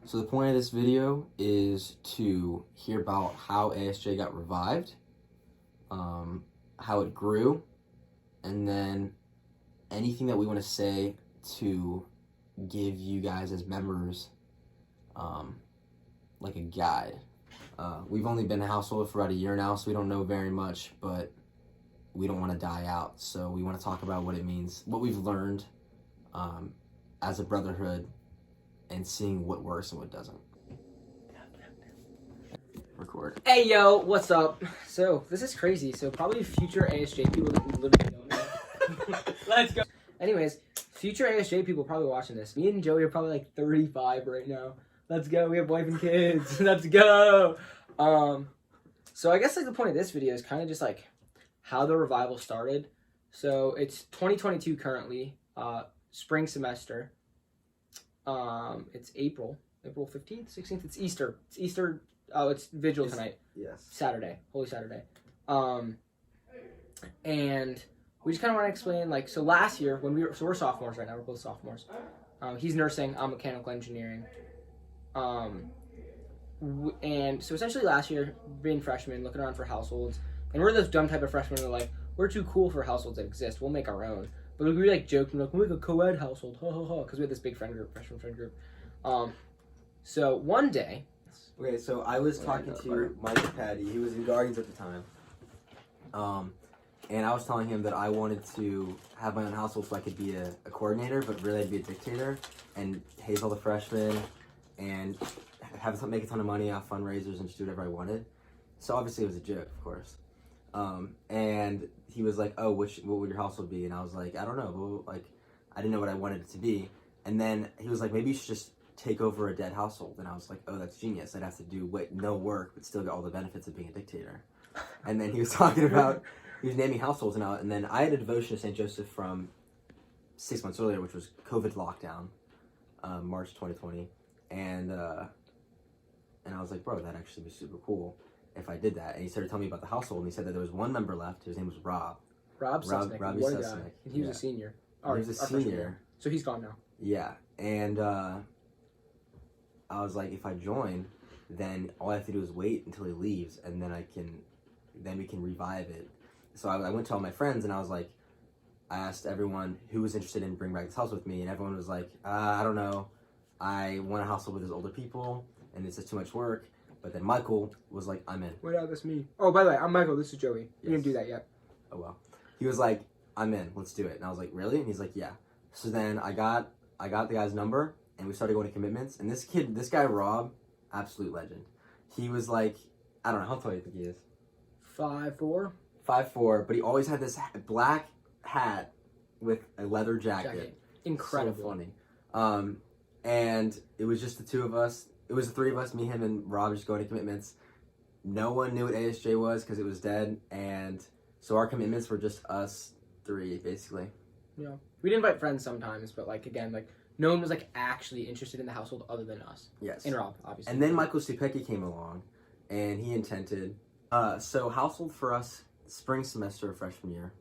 So the point of this video is to hear about how ASJ got revived, how it grew, and then anything that we want to say to give you guys as members like a guide. We've only been a household for about a year now, so we don't know very much, but we don't want to die out. So we want to talk about what it means, what we've learned as a brotherhood, and seeing what works and what doesn't. Record. Hey yo, what's up? So this is crazy. So probably future ASJ people that we literally don't know. Let's go. Anyways, future ASJ people probably watching this. Me and Joey are probably like 35 right now. Let's go. We have wife and kids. Let's go. So I guess like the point of this video is kind of just like how the revival started. So it's 2022 currently, spring semester. It's April 15th, 16th. It's Easter. It's Easter. Oh, it's Vigil tonight. Yes. Saturday. Holy Saturday. And we just kind of want to explain, like, so last year when we're sophomores right now. We're both sophomores. He's nursing. I'm mechanical engineering. And so essentially last year, being freshmen, looking around for households, and we're this dumb type of freshmen who are like, we're too cool for households that exist. We'll make our own. But we like joking, like, we'll make a co-ed household, ha ha ha, because we had this big friend group, freshman friend group. So one day. Okay, so I was talking to Mike Patty. He was in Guardians at the time. And I was telling him that I wanted to have my own household so I could be a coordinator, but really I'd be a dictator and haze all the freshmen and make a ton of money off fundraisers and just do whatever I wanted. So obviously it was a joke, of course. And he was like, "Oh, what would your household be?" And I was like, "I don't know." Like, I didn't know what I wanted it to be. And then he was like, "Maybe you should just take over a dead household." And I was like, "Oh, that's genius. I'd have to do no work, but still get all the benefits of being a dictator." And then he was talking about, he was naming households, and then I had a devotion to St. Joseph from 6 months earlier, which was COVID lockdown, March 2020. And I was like, "Bro, that actually was super cool if I did that." And he started telling me about the household, and he said that there was one member left. His name was Rob. Robbie Sussnick. Guy. And he was a senior. He was a senior. So he's gone now. Yeah, and I was like, if I join, then all I have to do is wait until he leaves, and then we can revive it. So I went to all my friends, and I was like, I asked everyone who was interested in bringing back this house with me, and everyone was like, I don't know, I want a household with his older people, and it's just too much work. But then Michael was like, I'm in. Wait, that's me. Oh, by the way, I'm Michael. This is Joey. Yes. We didn't do that yet. Oh, well. He was like, I'm in. Let's do it. And I was like, really? And he's like, yeah. So then I got the guy's number, and we started going to commitments. And this guy, Rob, absolute legend. He was like, I don't know, how tall do you think he is? 5'4". 5'4", but he always had this black hat with a leather jacket. Incredible. So funny. And it was just the two of us. It was the three of us, me, him, and Rob, just going to commitments. No one knew what ASJ was because it was dead, and so our commitments were just us three, basically. Yeah. We'd invite friends sometimes, but like again, like no one was like actually interested in the household other than us. Yes. And Rob, obviously. And then Michael Stupecki came along, and he intended. So household for us, spring semester of freshman year,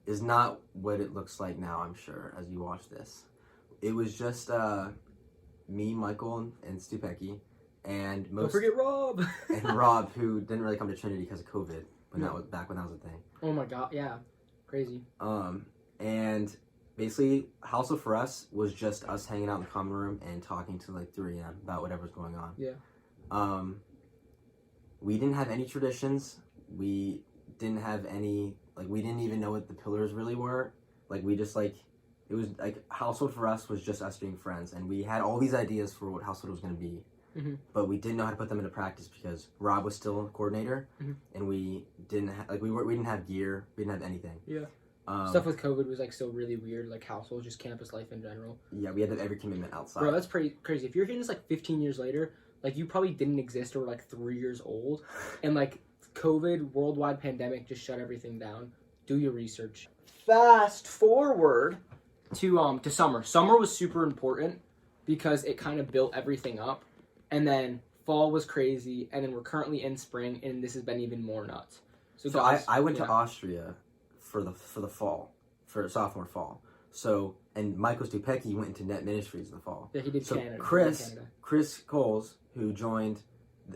is not what it looks like now, I'm sure, as you watch this. It was just me, Michael, and Stupecki, and don't forget Rob. and Rob, who didn't really come to Trinity because of COVID when that was a thing. Oh my god, yeah, crazy. And basically, household for us was just us hanging out in the common room and talking to like 3 a.m. about whatever's going on. Yeah. We didn't have any traditions. We didn't have any, like, we didn't even know what the pillars really were. Like, we just like. It was like household for us was just us being friends, and we had all these ideas for what household was going to be, but we didn't know how to put them into practice because Rob was still a coordinator, and we didn't we didn't have gear, we didn't have anything. Yeah. Stuff with COVID was like so really weird, like household, just campus life in general. Yeah, we had to have every commitment outside. Bro, that's pretty crazy. If you're hearing this like 15 years later, like you probably didn't exist or were like 3 years old, and like COVID, worldwide pandemic just shut everything down. Do your research. Fast forward to summer. Summer was super important because it kind of built everything up, and then fall was crazy, and then we're currently in spring, and this has been even more nuts. So guys, I went to Austria for the fall, for sophomore fall. So and Michael Stupecki went into net ministries in the fall. Yeah, he did So Canada. Chris Coles, who joined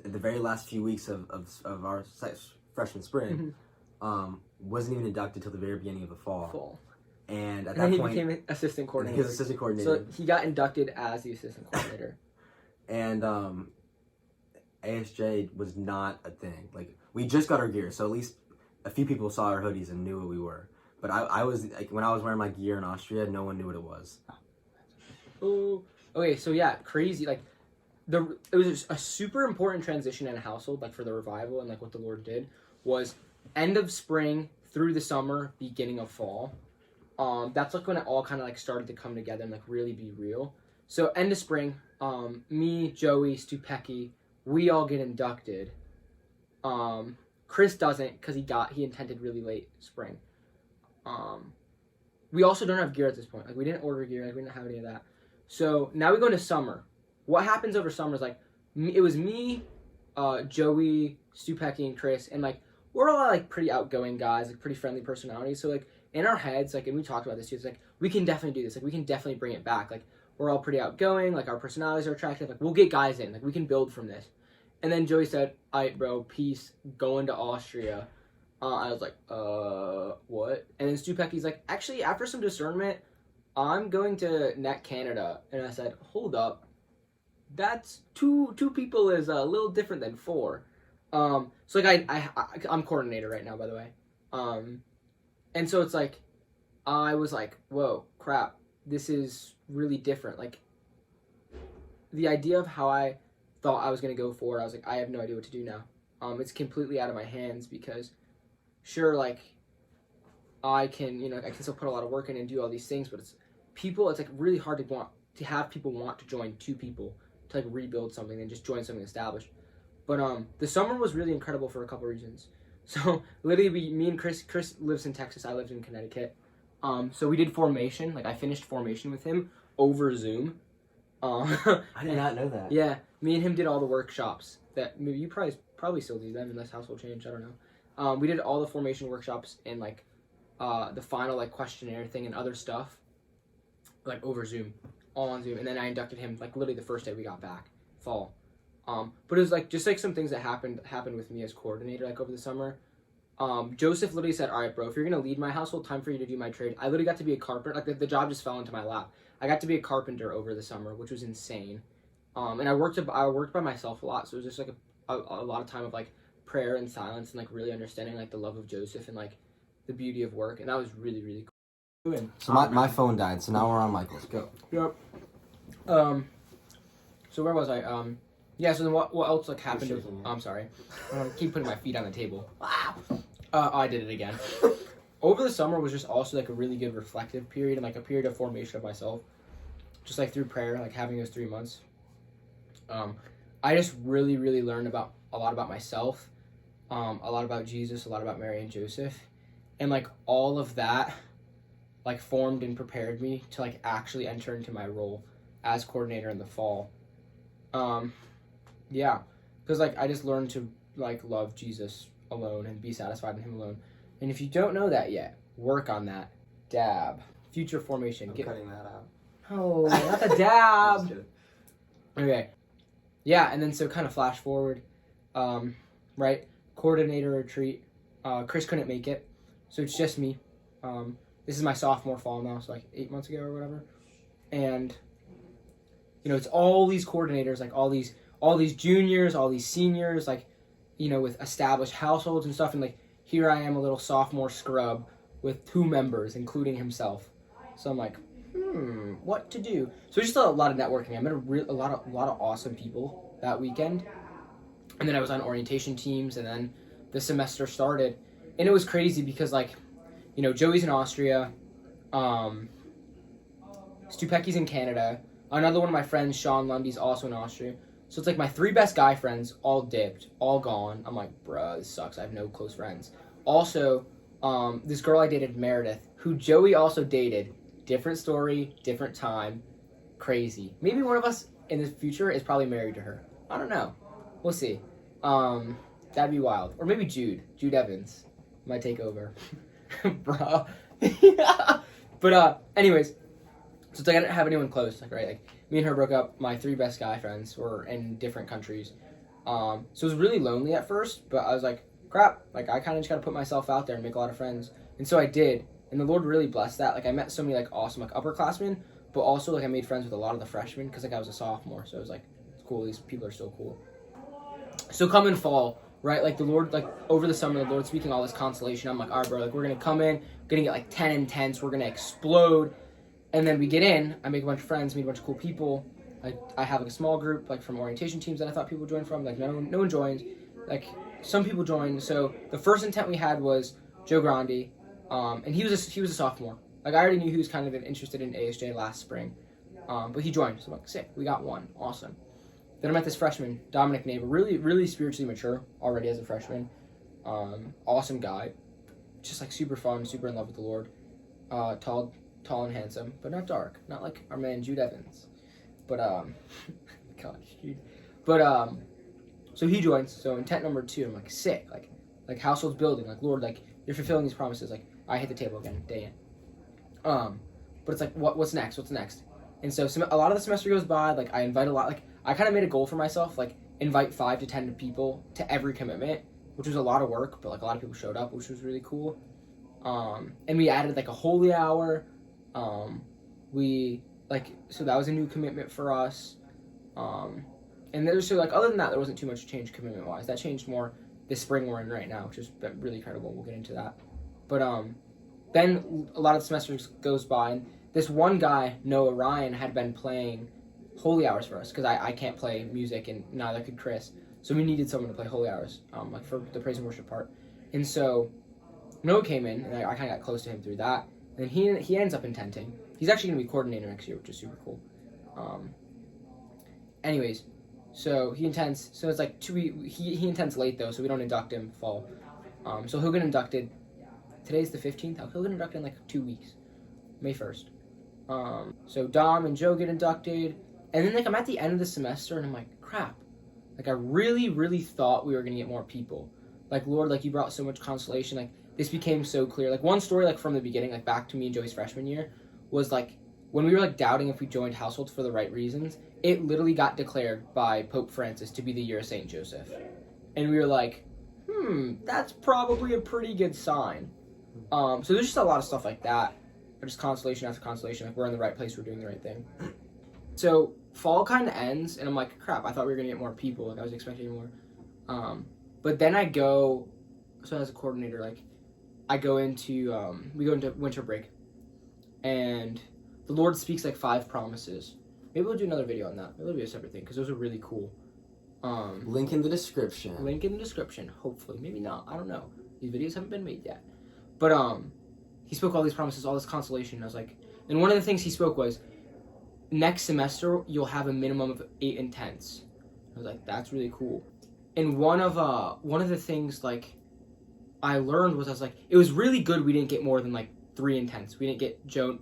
the very last few weeks of our freshman spring, wasn't even inducted till the very beginning of the fall. And at that he point, became an assistant coordinator. He was assistant coordinator. So he got inducted as the assistant coordinator. And ASJ was not a thing. Like, we just got our gear, so at least a few people saw our hoodies and knew what we were. But I was, like, when I was wearing my gear in Austria, no one knew what it was. Oh, okay, so yeah, crazy. Like, it was a super important transition in a household, like, for the revival and, like, what the Lord did was end of spring through the summer, beginning of fall. That's, like, when it all kind of, like, started to come together and, like, really be real. So, end of spring, me, Joey, Stupecki, we all get inducted. Chris doesn't, because he intended really late spring. We also don't have gear at this point. Like, we didn't order gear. Like, we didn't have any of that. So now we go into summer. What happens over summer is, like, it was me, Joey, Stupecki, and Chris, and, like, we're all, like, pretty outgoing guys, like, pretty friendly personalities. So, like, in our heads, like, and we talked about this too, it's like, we can definitely do this. Like, we can definitely bring it back. Like, we're all pretty outgoing. Like, our personalities are attractive. Like, we'll get guys in. Like, we can build from this. And then Joey said, all right, bro, peace, going to Austria. I was like, what? And then Stupecki's like, actually, after some discernment, I'm going to Net Canada. And I said, hold up. That's two people is a little different than 4. So, like, I'm coordinator right now, by the way. And so it's like, I was like, whoa, crap. This is really different. Like, the idea of how I thought I was going to go forward, I was like, I have no idea what to do now. It's completely out of my hands because, sure, like, I can still put a lot of work in and do all these things, but it's like really hard to have people want to join 2 people to, like, rebuild something and just join something established. But the summer was really incredible for a couple reasons. So literally, me and Chris lives in Texas, I lived in Connecticut. So we did formation. Like, I finished formation with him over Zoom. I did not know that. Yeah, me and him did all the workshops that maybe you probably still do them unless household change. I don't know. We did all the formation workshops and, like, the final, like, questionnaire thing and other stuff, like, over Zoom, all on Zoom. And then I inducted him, like, literally the first day we got back, fall. But it was, like, just, like, some things that happened with me as coordinator, like, over the summer. Joseph literally said, all right, bro, if you're going to lead my household, time for you to do my trade. I literally got to be a carpenter. Like, the job just fell into my lap. I got to be a carpenter over the summer, which was insane. And I worked by myself a lot, so it was just, like, a lot of time of, like, prayer and silence and, like, really understanding, like, the love of Joseph and, like, the beauty of work. And that was really, really cool. So my phone died, so now we're on Michael's. Go. Yep. So where was I? Yeah, so then what else, like, happened? I'm sorry. I keep putting my feet on the table. I did it again. Over the summer was just also, like, a really good reflective period and, like, a period of formation of myself. Just, like, through prayer, like, having those 3 months. I just really, really learned a lot about myself, a lot about Jesus, a lot about Mary and Joseph. And, like, all of that, like, formed and prepared me to, like, actually enter into my role as coordinator in the fall. Yeah, because, like, I just learned to, like, love Jesus alone and be satisfied in him alone. And if you don't know that yet, work on that. Dab. Future formation. I'm cutting that out. Oh, not the dab. Okay. Yeah, and then so kind of flash forward, right? Coordinator retreat. Chris couldn't make it, so it's just me. This is my sophomore fall now, so, like, 8 months ago or whatever. And, you know, it's all these coordinators, like, all these juniors, all these seniors, like, you know, with established households and stuff. And, like, here I am, a little sophomore scrub with 2 members, including himself. So I'm like, what to do? So just a lot of networking. I met a lot of awesome people that weekend. And then I was on orientation teams, and then the semester started. And it was crazy because, like, you know, Joey's in Austria, Stupecki's in Canada, another one of my friends, Sean Lundy's also in Austria. So it's like my 3 best guy friends all dipped, all gone. I'm like, bruh, this sucks. I have no close friends. Also, this girl I dated, Meredith, who Joey also dated. Different story, different time. Crazy. Maybe one of us in the future is probably married to her. I don't know. We'll see. That'd be wild. Or maybe Jude Evans might take over. Bruh. But anyways, So it's like I didn't have anyone close, like, right? Like, me and her broke up. My 3 best guy friends were in different countries. So it was really lonely at first, but I was like, crap, like, I kind of just got to put myself out there and make a lot of friends. And so I did, and the Lord really blessed that. Like, I met so many, like, awesome, like, upperclassmen, but also, like, I made friends with a lot of the freshmen because, like, I was a sophomore, so it was like, it's cool, these people are still cool. So come in fall, right, like, the Lord, like, over the summer, the Lord speaking all this consolation. I'm like, all right, bro, like, we're going to come in, we're going to get, like, 10 intense, we're going to explode. And then we get in, I make a bunch of friends, meet a bunch of cool people. I have, like, a small group, like, from orientation teams that I thought people would join from. Like, no one joined. Like, some people joined. So the first intent we had was Joe Grandi, and he was a sophomore. Like, I already knew he was kind of interested in ASJ last spring, but he joined. So I'm like, sick, we got one, awesome. Then I met this freshman, Dominic Neighbor, really, really spiritually mature already as a freshman. Awesome guy, just, like, super fun, super in love with the Lord. Tall and handsome, but not dark. Not like our man Jude Evans. But, gosh, Jude. But, so he joins. So intent number 2, I'm like, sick. Like households building. Like, Lord, like, you're fulfilling these promises. Like, I hit the table again, day in. But it's like, what's next? What's next? And so a lot of the semester goes by. Like, I invite a lot. Like, I kind of made a goal for myself. Like, invite 5 to 10 people to every commitment, which was a lot of work. But, like, a lot of people showed up, which was really cool. And we added, like, a holy hour. So that was a new commitment for us. And there's so, like, other than that, there wasn't too much change commitment wise. That changed more this spring we're in right now, which has been really incredible. We'll get into that. But then a lot of the semesters goes by, and this one guy, Noah Ryan, had been playing holy hours for us because I can't play music and neither could Chris. So we needed someone to play holy hours, like for the praise and worship part. And so Noah came in, and I kind of got close to him through that. And he ends up intenting. He's actually going to be coordinator next year, which is super cool. Anyways, so he intends. So it's like he intends late though, so we don't induct him fall. So he'll get inducted. Today's the 15th. He'll get inducted in like 2 weeks, May 1st. So Dom and Joe get inducted, and then like I'm at the end of the semester, and I'm like, crap. Like I really, really thought we were gonna get more people. Like Lord, like you brought so much consolation. Like this became so clear. Like one story, like from the beginning, like back to me and Joey's freshman year, was like when we were like doubting if we joined households for the right reasons. It literally got declared by Pope Francis to be the year of Saint Joseph, and we were like, that's probably a pretty good sign. So there's just a lot of stuff like that. Just consolation after consolation. Like we're in the right place, we're doing the right thing. So fall kind of ends, and I'm like, crap. I thought we were gonna get more people. Like I was expecting more. But then I go. So as a coordinator, like I go into we go into winter break, and the Lord speaks like 5 promises. Maybe we'll do another video on that. Maybe it'll be a separate thing because those are really cool. Link in the description. Link in the description. Hopefully, maybe not. I don't know. These videos haven't been made yet. But he spoke all these promises, all this consolation. And I was like, and one of the things he spoke was, next semester you'll have a minimum of 8 intents. I was like, that's really cool. And one of the things like I learned was I was like, it was really good we didn't get more than like 3 intents. We didn't get Joe,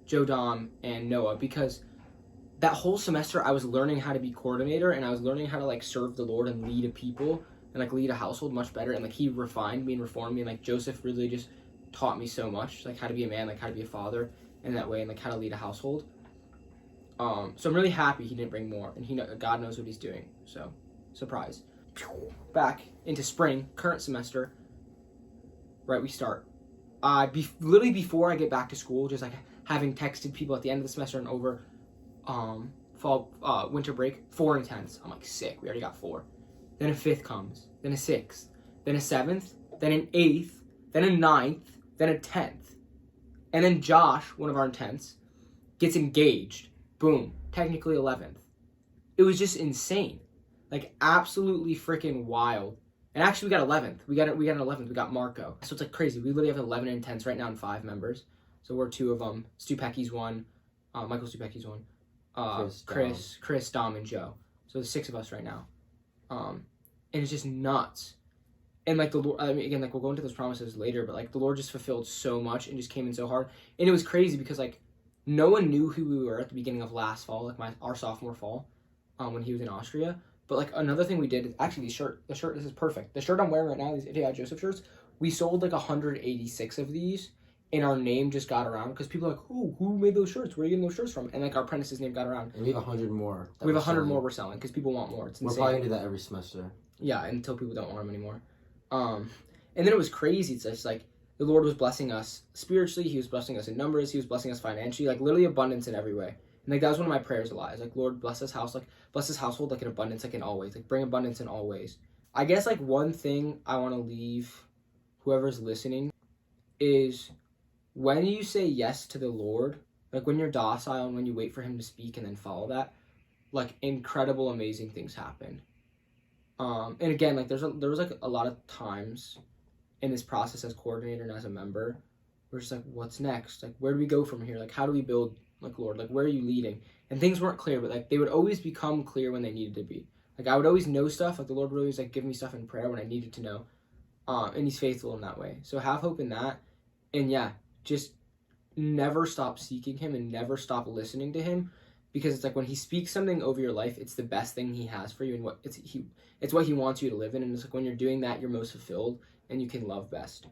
Dom, and Noah because that whole semester I was learning how to be coordinator and I was learning how to like serve the Lord and lead a people and like lead a household much better. And like he refined me and reformed me, and like Joseph really just taught me so much, like how to be a man, like how to be a father in that way, and like how to lead a household. So I'm really happy he didn't bring more, and God knows what he's doing. So surprise. Back into spring, current semester. Right, we start. Literally before I get back to school, just like having texted people at the end of the semester and over winter break, 4 intents. I'm like, sick, we already got 4. Then a 5th comes, then a 6th, then a 7th, then an 8th, then a 9th, then a 10th. And then Josh, one of our intents, gets engaged. Boom, technically 11th. It was just insane. Like absolutely freaking wild. And actually we got 11th. We got an 11th. We got Marco. So it's like crazy. We literally have 11 intents right now and 5 members. So we're 2 of them. Stupecki's 1. Michael Stupecki's 1. Chris, Dom, and Joe. So there's 6 of us right now. And it's just nuts. And like the Lord, I mean, again, like we'll go into those promises later, but like the Lord just fulfilled so much and just came in so hard. And it was crazy because like no one knew who we were at the beginning of last fall, like our sophomore fall, when he was in Austria. But like another thing we did, actually the shirt, this is perfect. The shirt I'm wearing right now, these Idiot Joseph shirts, we sold like 186 of these and our name just got around because people are like, who made those shirts? Where are you getting those shirts from? And like our apprentice's name got around. And we have 100 more. We have 100 more we're selling because people want more. It's insane. We're probably gonna do that every semester. Yeah, until people don't want them anymore. And then it was crazy. It's just like the Lord was blessing us spiritually. He was blessing us in numbers. He was blessing us financially. Like literally abundance in every way. And like that was one of my prayers a lot. It's like, Lord, bless this house, like bless this household, like in abundance, like in all ways, like bring abundance in all ways. I guess like one thing I want to leave whoever's listening is when you say yes to the Lord, like when you're docile and when you wait for him to speak and then follow that, like incredible, amazing things happen. And again, like there was like a lot of times in this process as coordinator and as a member, we're just like, what's next? Like, where do we go from here? Like, how do we build, like, Lord, like, where are you leading? And things weren't clear, but like they would always become clear when they needed to be. Like I would always know stuff, like the Lord would always like give me stuff in prayer when I needed to know. And he's faithful in that way. So have hope in that. And yeah, just never stop seeking him and never stop listening to him, because it's like when he speaks something over your life, it's the best thing he has for you, and it's what he wants you to live in. And it's like when you're doing that, you're most fulfilled and you can love best,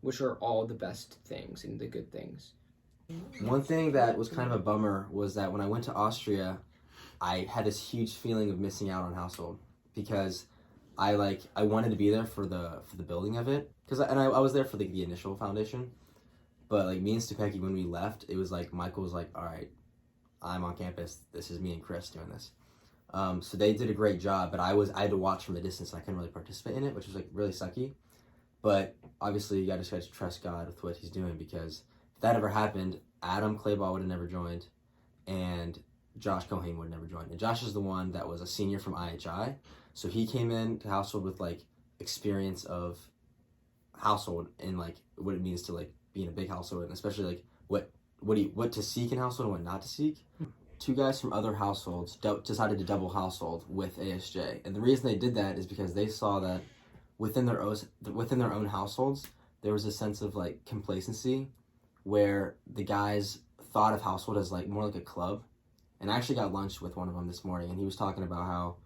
which are all the best things and the good things. One thing that was kind of a bummer was that when I went to Austria, I had this huge feeling of missing out on household, because I wanted to be there for the building of it, I was there for the initial foundation, but like me and Stupeki, when we left, it was like Michael was like, all right, I'm on campus, this is me and Chris doing this. So they did a great job, but I had to watch from a distance and I couldn't really participate in it, which was like really sucky. But obviously you gotta trust God with what he's doing, because if that ever happened, Adam Clayball would have never joined and Josh Cohane would have never joined. And Josh is the one that was a senior from IHI. So he came in to household with like experience of household and like what it means to like be in a big household, and especially like what to seek in household and what not to seek. Two guys from other households decided to double household with ASJ, and the reason they did that is because they saw that within their own households there was a sense of like complacency, where the guys thought of household as like more like a club. And I actually got lunch with one of them this morning, and he was talking about how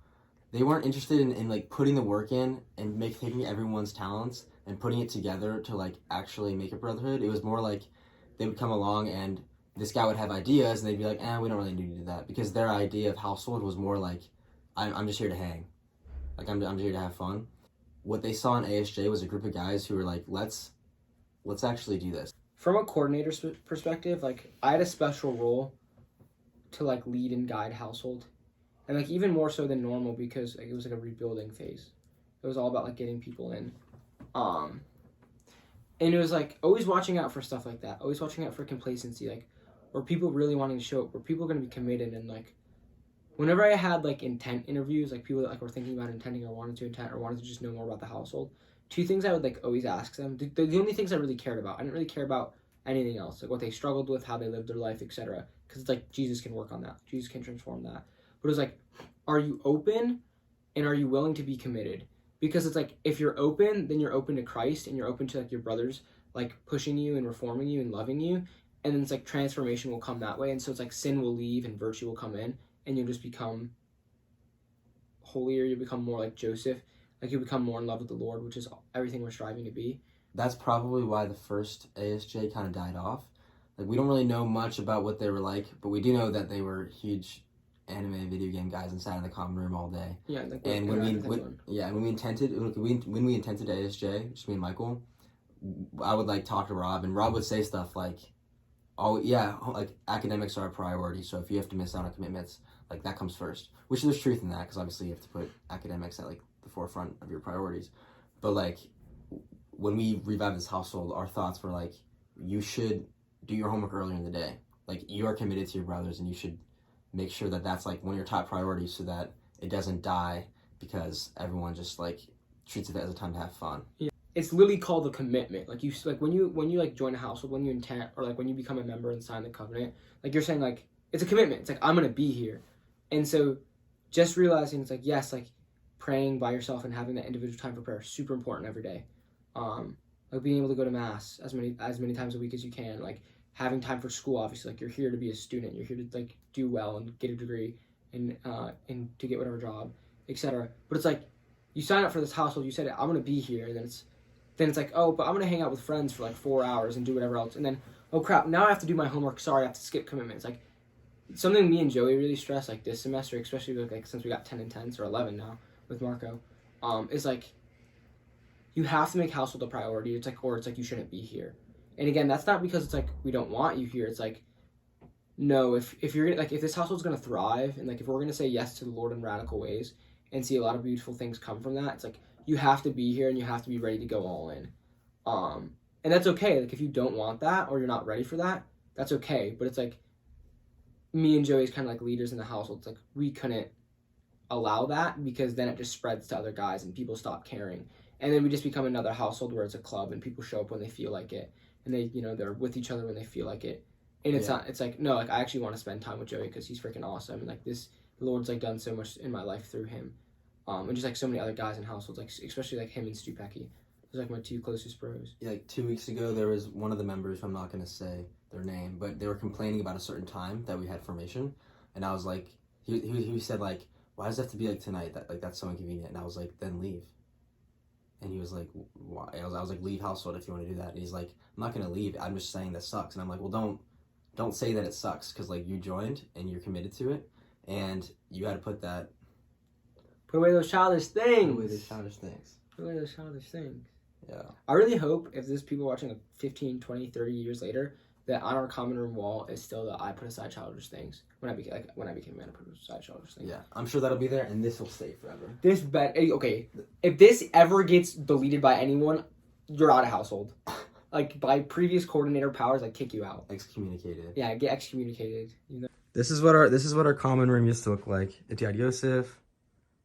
they weren't interested in like putting the work in and taking everyone's talents and putting it together to like actually make a brotherhood. It was more like they would come along and this guy would have ideas and they'd be like, we don't really need to do that, because their idea of household was more like, I'm just here to hang. Like I'm just here to have fun. What they saw in ASJ was a group of guys who were like, let's actually do this. From a coordinator's perspective, like I had a special role to like lead and guide household, and like even more so than normal, because like, it was like a rebuilding phase. It was all about like getting people in, and it was like always watching out for stuff like that, always watching out for complacency, like or people really wanting to show up, where people are going to be committed. And like whenever I had like intent interviews, like people that like were thinking about intending or wanted to intent or wanted to just know more about the household, two things I would like always ask them, the only things I really cared about. I didn't really care about anything else, like what they struggled with, how they lived their life, etc. Because it's like Jesus can work on that, Jesus can transform that. But it was like, are you open and are you willing to be committed? Because it's like, if you're open, then you're open to Christ and you're open to like your brothers like pushing you and reforming you and loving you, and then it's like transformation will come that way. And so it's like sin will leave and virtue will come in, and you'll just become holier, you become more like Joseph, like you become more in love with the Lord, which is everything we're striving to be. That's probably why the first ASJ kind of died off. Like we don't really know much about what they were like, but we do know that they were huge anime video game guys and sat in the common room all day. Yeah, like and when we intended ASJ, just me and Michael, I would like talk to Rob, and Rob would say stuff like, "Oh yeah, like academics are a priority, so if you have to miss out on commitments, like that comes first." Which there's truth in that, because obviously you have to put academics at like the forefront of your priorities. But like when we revived this household, our thoughts were like, you should do your homework earlier in the day. Like you are committed to your brothers, and you should make sure that that's like one of your top priorities, so that it doesn't die because everyone just like treats it as a time to have fun. Yeah. It's literally called a commitment. Like you like when you like join a household, when you intent, or like when you become a member and sign the covenant, like you're saying like it's a commitment. It's like I'm gonna be here. And so just realizing it's like, yes, like praying by yourself and having that individual time for prayer is super important every day. Like being able to go to mass as many times a week as you can, like having time for school. Obviously, like you're here to be a student, you're here to like do well and get a degree and to get whatever job, etc. But it's like you sign up for this household, you said I'm gonna be here, and then it's then it's like, oh, but I'm going to hang out with friends for like 4 hours and do whatever else. And then, oh crap, now I have to do my homework. Sorry, I have to skip commitments. Like, something me and Joey really stress, like this semester, especially with, like, since we got 10 and 10s or 11 now with Marco, is like, you have to make household a priority. It's like, or it's like, you shouldn't be here. And again, that's not because it's like, we don't want you here. It's like, no, if you're like, if this household's going to thrive, and like, if we're going to say yes to the Lord in radical ways and see a lot of beautiful things come from that, it's like, you have to be here and you have to be ready to go all in. And that's okay. Like, if you don't want that or you're not ready for that, that's okay. But it's like, me and Joey's kind of like leaders in the household. It's like, we couldn't allow that, because then it just spreads to other guys and people stop caring. And then we just become another household where it's a club and people show up when they feel like it. And they, you know, they're with each other when they feel like it. And it's not, it's like, no, like, I actually want to spend time with Joey because he's freaking awesome. And like, the Lord's like done so much in my life through him. And just like so many other guys in households, like especially like him and Stu Pecky. Those are like my two closest bros. Yeah, like 2 weeks ago, there was one of the members, I'm not going to say their name, but they were complaining about a certain time that we had formation. And I was like, he said like, why does it have to be like tonight? That's so inconvenient. And I was like, then leave. And he was like, why? I was like, leave household if you want to do that. And he's like, I'm not going to leave. I'm just saying that sucks. And I'm like, well, don't say that it sucks, because like, you joined and you're committed to it, and you got to put away those childish things. Put away those childish things. Put away those childish things. Yeah. I really hope if there's people watching like 15, 20, 30 years later, that on our common room wall is still that I put aside childish things. When I became a man, I put aside childish things. Yeah, I'm sure that'll be there, and this will stay forever. Okay, if this ever gets deleted by anyone, you're out of household. Like, by previous coordinator powers, I kick you out. Excommunicated. Yeah, get excommunicated. You know? This is what our common room used to look like. Itiad Yosef.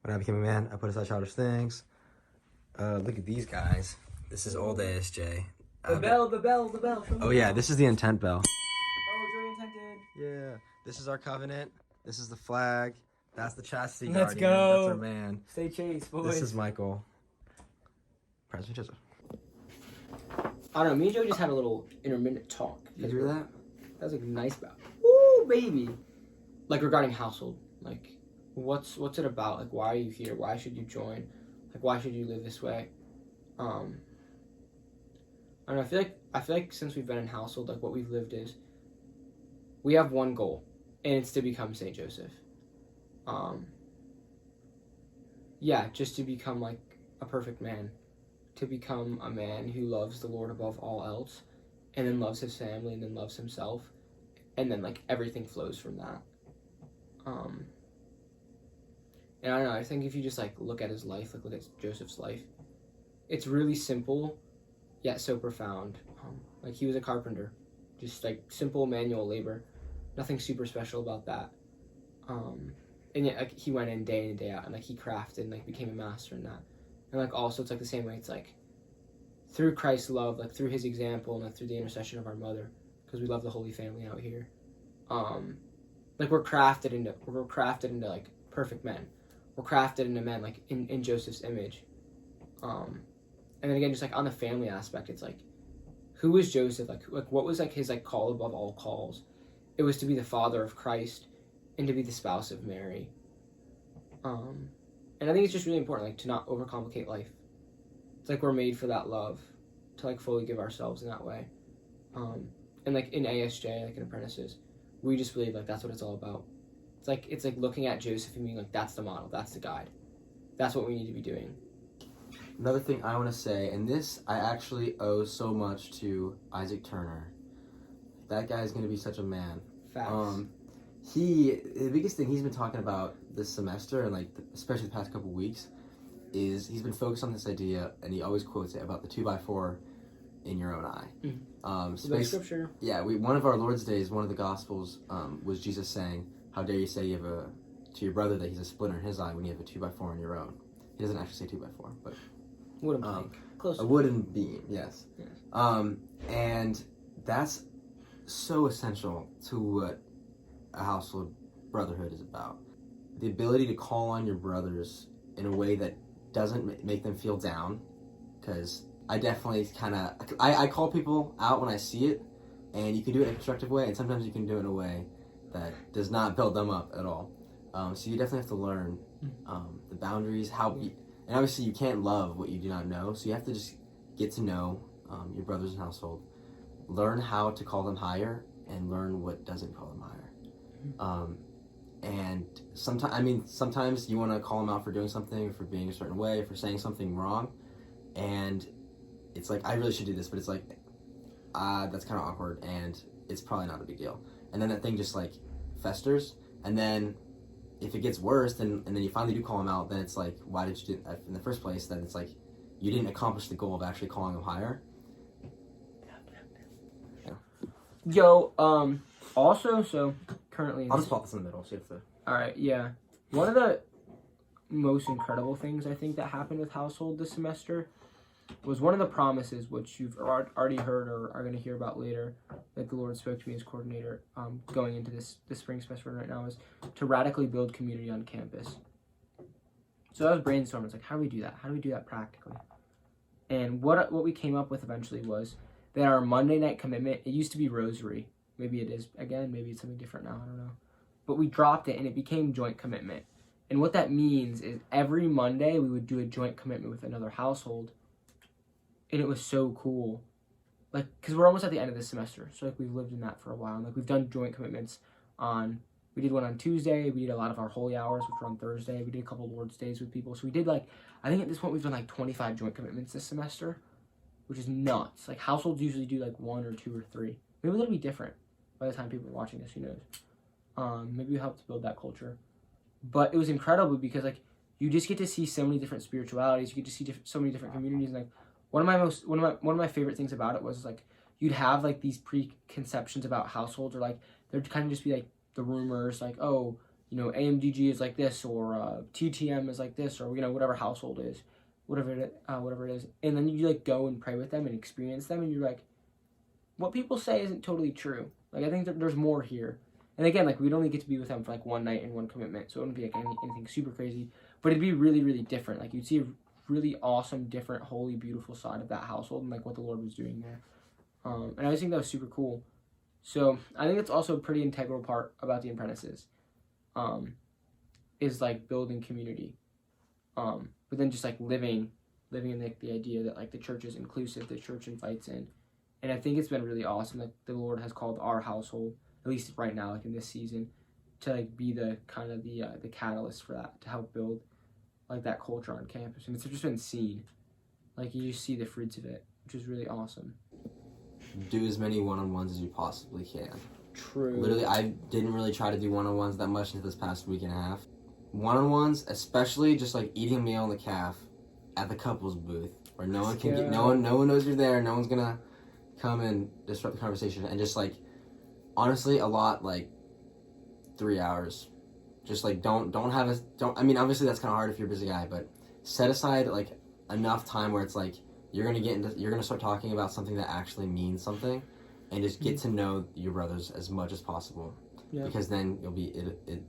When I became a man, I put aside childish things. Look at these guys. This is old ASJ. The bell. Oh yeah, this is the intent bell. Oh, Joey intended. Yeah, this is our covenant. This is the flag. That's the chastity Let's guardian. go. That's our man. Stay chased, boys. This is Michael. President Joseph. I don't know, me and Joey just had a little intermittent talk. You hear that? That was like nice about. Ooh, baby. Like, regarding household. Like, what's it about? Like, why are you here? Why should you join? Like, why should you live this way? I don't know, I feel like since we've been in household, like, what we've lived is we have one goal, and it's to become St. Joseph. Yeah, just to become like a perfect man. To become a man who loves the Lord above all else, and then loves his family, and then loves himself, and then like everything flows from that. And I don't know, I think if you just like look at his life, like look at Joseph's life, it's really simple, yet so profound. Like, he was a carpenter, just like simple manual labor, nothing super special about that. And yet like, he went in and day out, and like he crafted and like became a master in that. And like also it's like the same way, it's like through Christ's love, like through his example, and like through the intercession of our mother, because we love the Holy Family out here. Like we're crafted into like perfect men. We're crafted into men like in Joseph's image. And then again, just like on the family aspect, it's like, who was Joseph? Like what was like his like call above all calls? It was to be the father of Christ and to be the spouse of Mary. And I think it's just really important, like, to not overcomplicate life. It's like we're made for that love, to like fully give ourselves in that way. And like in ASJ, like in Apprentices, we just believe like that's what it's all about. It's like looking at Joseph and being like, that's the model, that's the guide. That's what we need to be doing. Another thing I want to say, and this I actually owe so much to Isaac Turner. That guy is going to be such a man. Facts. The biggest thing he's been talking about this semester, and like especially the past couple weeks, is he's been focused on this idea, and he always quotes it about the 2x4 in your own eye. Mm-hmm. Scripture. Yeah, one of our Lord's days, one of the Gospels was Jesus saying, "How dare you say you have to your brother that he's a splinter in his eye when you have a 2x4 in your own?" He doesn't actually say 2x4, but wooden plank. Close. A wooden beam, yes. And that's so essential to what a household brotherhood is about. The ability to call on your brothers in a way that doesn't make them feel down, because I definitely I call people out when I see it, and you can do it in a constructive way, and sometimes you can do it in a way that does not build them up at all. So you definitely have to learn the boundaries, and obviously you can't love what you do not know, so you have to just get to know your brothers in household, learn how to call them higher, and learn what doesn't call them higher. And sometimes you want to call them out for doing something, for being a certain way, for saying something wrong, and it's like, I really should do this, but it's like, that's kind of awkward, and it's probably not a big deal. And then that thing just like festers, and then if it gets worse, and then you finally do call them out, then it's like, why did you do that in the first place? Then it's like, you didn't accomplish the goal of actually calling them higher. Yeah. Yo, also, so currently... I'll just plot this in the middle, so you have to... Alright, yeah. One of the most incredible things I think that happened with Household this semester was one of the promises, which you've already heard or are going to hear about later, that the Lord spoke to me as coordinator going into this spring semester right now, is to radically build community on campus. So I was brainstorming, it's like, how do we do that? How do we do that practically? And what we came up with eventually was that our Monday night commitment, it used to be Rosary. Maybe it is again, maybe it's something different now, I don't know. But we dropped it and it became joint commitment. And what that means is every Monday we would do a joint commitment with another household. And it was so cool. Like, because we're almost at the end of this semester. So, like, we've lived in that for a while. And, like, we've done joint commitments we did one on Tuesday. We did a lot of our holy hours, which were on Thursday. We did a couple of Lord's Days with people. So we did, like, I think at this point we've done, like, 25 joint commitments this semester, which is nuts. Like, households usually do, like, 1 or 2 or 3. Maybe that'll be different by the time people are watching this. Who knows? Maybe we helped build that culture. But it was incredible because, like, you just get to see so many different spiritualities. You get to see so many different communities. And, like, one of my favorite things about it was, like, you'd have, like, these preconceptions about households, or, like, there'd kind of just be, like, the rumors, like, oh, you know, AMDG is like this, or TTM is like this, or, you know, whatever household is, whatever it is. And then you, like, go and pray with them and experience them, and you're like, what people say isn't totally true. Like, I think that there's more here. And again, like, we'd only get to be with them for, like, one night and one commitment, so it wouldn't be, like, anything super crazy, but it'd be really, really different. Like, you'd see a really awesome, different, holy, beautiful side of that household and, like, what the Lord was doing there. And I just think that was super cool. So I think it's also a pretty integral part about the apprentices, is, like, building community, but then just, like, living in, like, the idea that, like, the church is inclusive, the church invites in. And I think it's been really awesome that the Lord has called our household, at least right now, like, in this season, to, like, be the kind of the catalyst for that, to help build, like, that culture on campus. And it's just been seen. Like, you just see the fruits of it, which is really awesome. Do as many one-on-ones as you possibly can. True. Literally, I didn't really try to do one-on-ones that much into this past week and a half. One-on-ones, especially just, like, eating a meal in the caf at the couples booth, where no one knows you're there, no one's gonna come and disrupt the conversation, and just, like, honestly, a lot, like, 3 hours. Just, like, I mean, obviously that's kind of hard if you're a busy guy, but set aside, like, enough time where it's, like, you're gonna start talking about something that actually means something, and just get to know your brothers as much as possible. Yeah. Because then you'll be,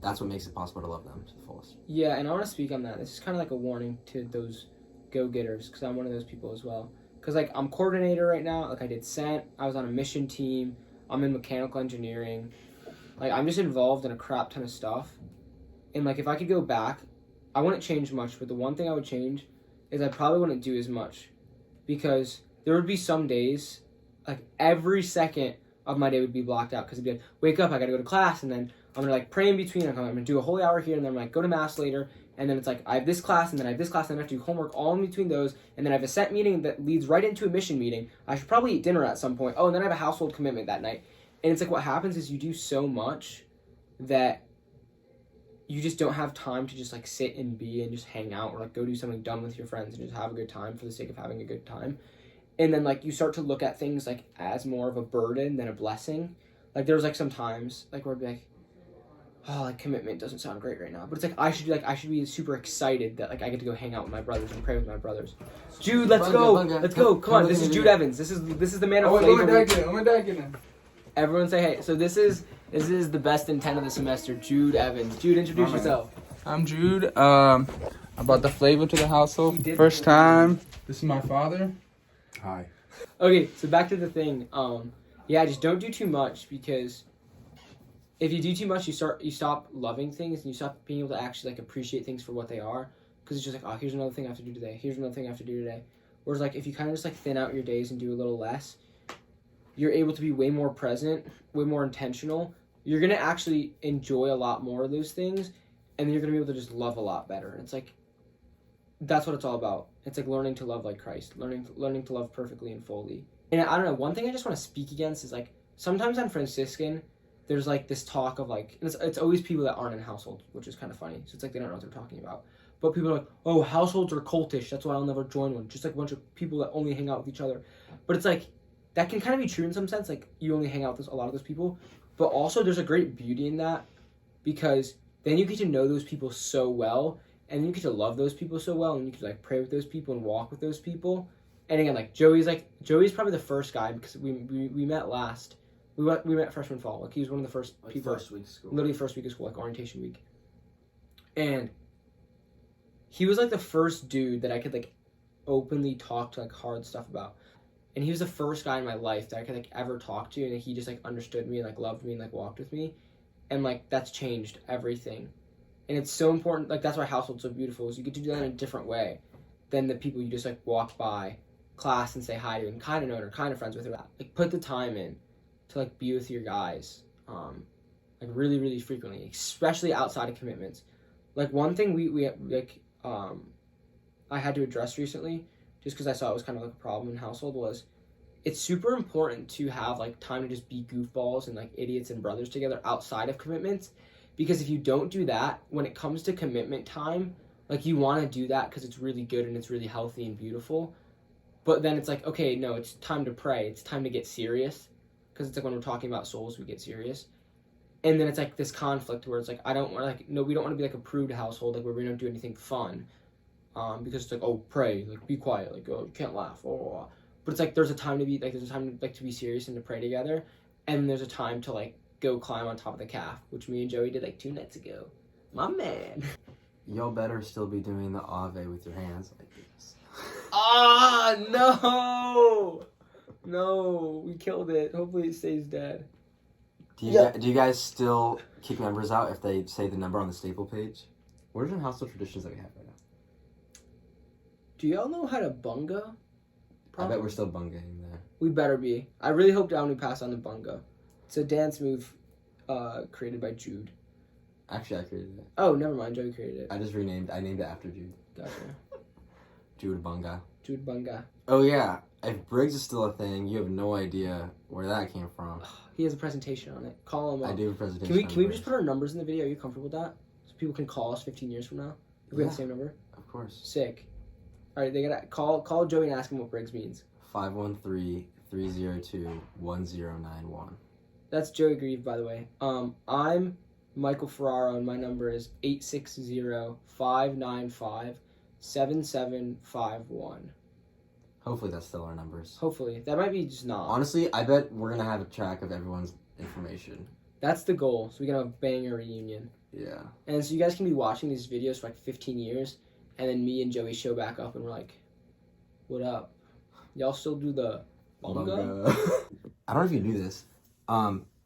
that's what makes it possible to love them to the fullest. Yeah, and I want to speak on that. This is kind of like a warning to those go-getters, because I'm one of those people as well. Because, like, I'm coordinator right now. Like, I did SENT. I was on a mission team. I'm in mechanical engineering. Like, I'm just involved in a crap ton of stuff. And, like, if I could go back, I wouldn't change much, but the one thing I would change is I probably wouldn't do as much. Because there would be some days, like, every second of my day would be blocked out, because it'd be like, wake up, I gotta go to class, and then I'm gonna, like, pray in between, I'm gonna do a holy hour here, and then I'm like, go to mass later, and then it's like, I have this class, and then I have this class, and then I have to do homework all in between those, and then I have a set meeting that leads right into a mission meeting. I should probably eat dinner at some point. Oh, and then I have a household commitment that night. And it's like, what happens is you do so much that you just don't have time to just, like, sit and be and just hang out, or, like, go do something dumb with your friends and just have a good time for the sake of having a good time. And then, like, you start to look at things, like, as more of a burden than a blessing. Like, there's, like, some times, like, where I'd be like, oh, like, commitment doesn't sound great right now. But it's like, I should be super excited that, like, I get to go hang out with my brothers and pray with my brothers. Jude, let's go. Let's go. Come on. This is Jude Evans. This is the man of flavor. I'm gonna get in. Everyone say hey. So this is the best in 10 of the semester, Jude Evans. Jude, introduce yourself. I'm Jude. I brought the flavor to the household. First time. This is my father. Hi. Okay, so back to the thing. Yeah, just don't do too much, because if you do too much, you stop loving things, and you stop being able to actually, like, appreciate things for what they are, because it's just like, oh, here's another thing I have to do today. Here's another thing I have to do today. Whereas like if you kind of just like thin out your days and do a little less, you're able to be way more present, way more intentional. You're gonna actually enjoy a lot more of those things, and then you're gonna be able to just love a lot better. It's like that's what it's all about. It's like learning to love like Christ, learning to love perfectly and fully. And I don't know. One thing I just want to speak against is like sometimes on Franciscan, there's like this talk of like it's always people that aren't in households, which is kind of funny. So it's like they don't know what they're talking about. But people are like, oh, households are cultish. That's why I'll never join one. Just like a bunch of people that only hang out with each other. But it's like that can kind of be true in some sense. Like you only hang out with a lot of those people. But also there's a great beauty in that because then you get to know those people so well. And you get to love those people so well. And you can like pray with those people and walk with those people. And again, like Joey's probably the first guy because we met last. We met freshman fall. Like he was one of the first people. First week of school. Literally first week of school, like orientation week. And he was like the first dude that I could like openly talk to like hard stuff about. And he was the first guy in my life that I could like ever talk to, and he just like understood me and like loved me and like walked with me. And like that's changed everything. And it's so important, like that's why household's so beautiful, is you get to do that in a different way than the people you just like walk by class and say hi to and kind of know or kind of friends with. Like put the time in to like be with your guys, like really, really frequently, especially outside of commitments. Like one thing we like I had to address recently, just because I saw it was kind of like a problem in household, was it's super important to have like time to just be goofballs and like idiots and brothers together outside of commitments. Because if you don't do that, when it comes to commitment time, like you want to do that because it's really good and it's really healthy and beautiful. But then it's like, okay, no, it's time to pray. It's time to get serious. Because it's like when we're talking about souls, we get serious. And then it's like this conflict where it's like, we don't want to be like a prude household, like where we don't do anything fun. Because it's like, oh, pray, like be quiet, like, oh, you can't laugh. Oh. But it's like there's a time to be serious and to pray together. And there's a time to like go climb on top of the calf, which me and Joey did like 2 nights ago. My man. Y'all better still be doing the Ave with your hands like this. Ah, no! No, we killed it. Hopefully it stays dead. Do you guys still kick members out if they say the number on the staple page? What are some household traditions that we have right now? Do y'all know how to bunga? I bet we're still bungaing there. We better be. I really hope down we pass on the bunga. It's a dance move created by Jude. Actually, I created it. Oh, never mind. Joey created it. I named it after Jude. Gotcha. Jude Bunga. Jude bunga. Oh, yeah. If Briggs is still a thing, you have no idea where that came from. He has a presentation on it. Call him up. I do have a presentation. Can we just put our numbers in the video? Are you comfortable with that? So people can call us 15 years from now? If we have the same number? Of course. Sick. All right, they gotta call Joey and ask him what Briggs means. 513-302-1091. That's Joey Grieve, by the way. I'm Michael Ferraro, and my number is 860-595-7751. Hopefully that's still our numbers. Hopefully. That might be just not. Honestly, I bet we're going to have a track of everyone's information. That's the goal, so we can have a banger reunion. Yeah. And so you guys can be watching these videos for like 15 years, and then me and Joey show back up, and we're like, what up? Y'all still do the bunga? I don't know if you knew this.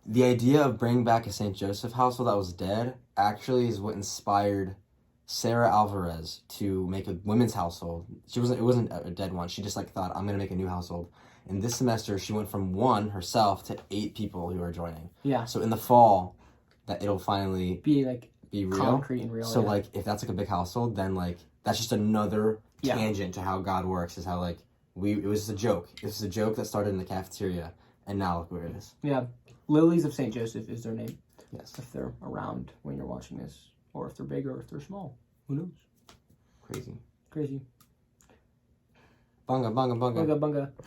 The idea of bringing back a St. Joseph household that was dead actually is what inspired Sarah Alvarez to make a women's household. It wasn't a dead one. She just like thought, I'm gonna make a new household. And this semester she went from 1 herself to 8 people who are joining. Yeah. So in the fall, that it'll finally be real. Concrete and real. So like if that's like a big household, then like that's just another tangent to how God works. Is how like it was a joke. It was a joke that started in the cafeteria, and now look where it is. Yeah. Lilies of St. Joseph is their name. Yes. If they're around when you're watching this, or if they're big, or if they're small. Who knows? Crazy. Crazy. Bunga, bunga, bunga. Bunga, bunga.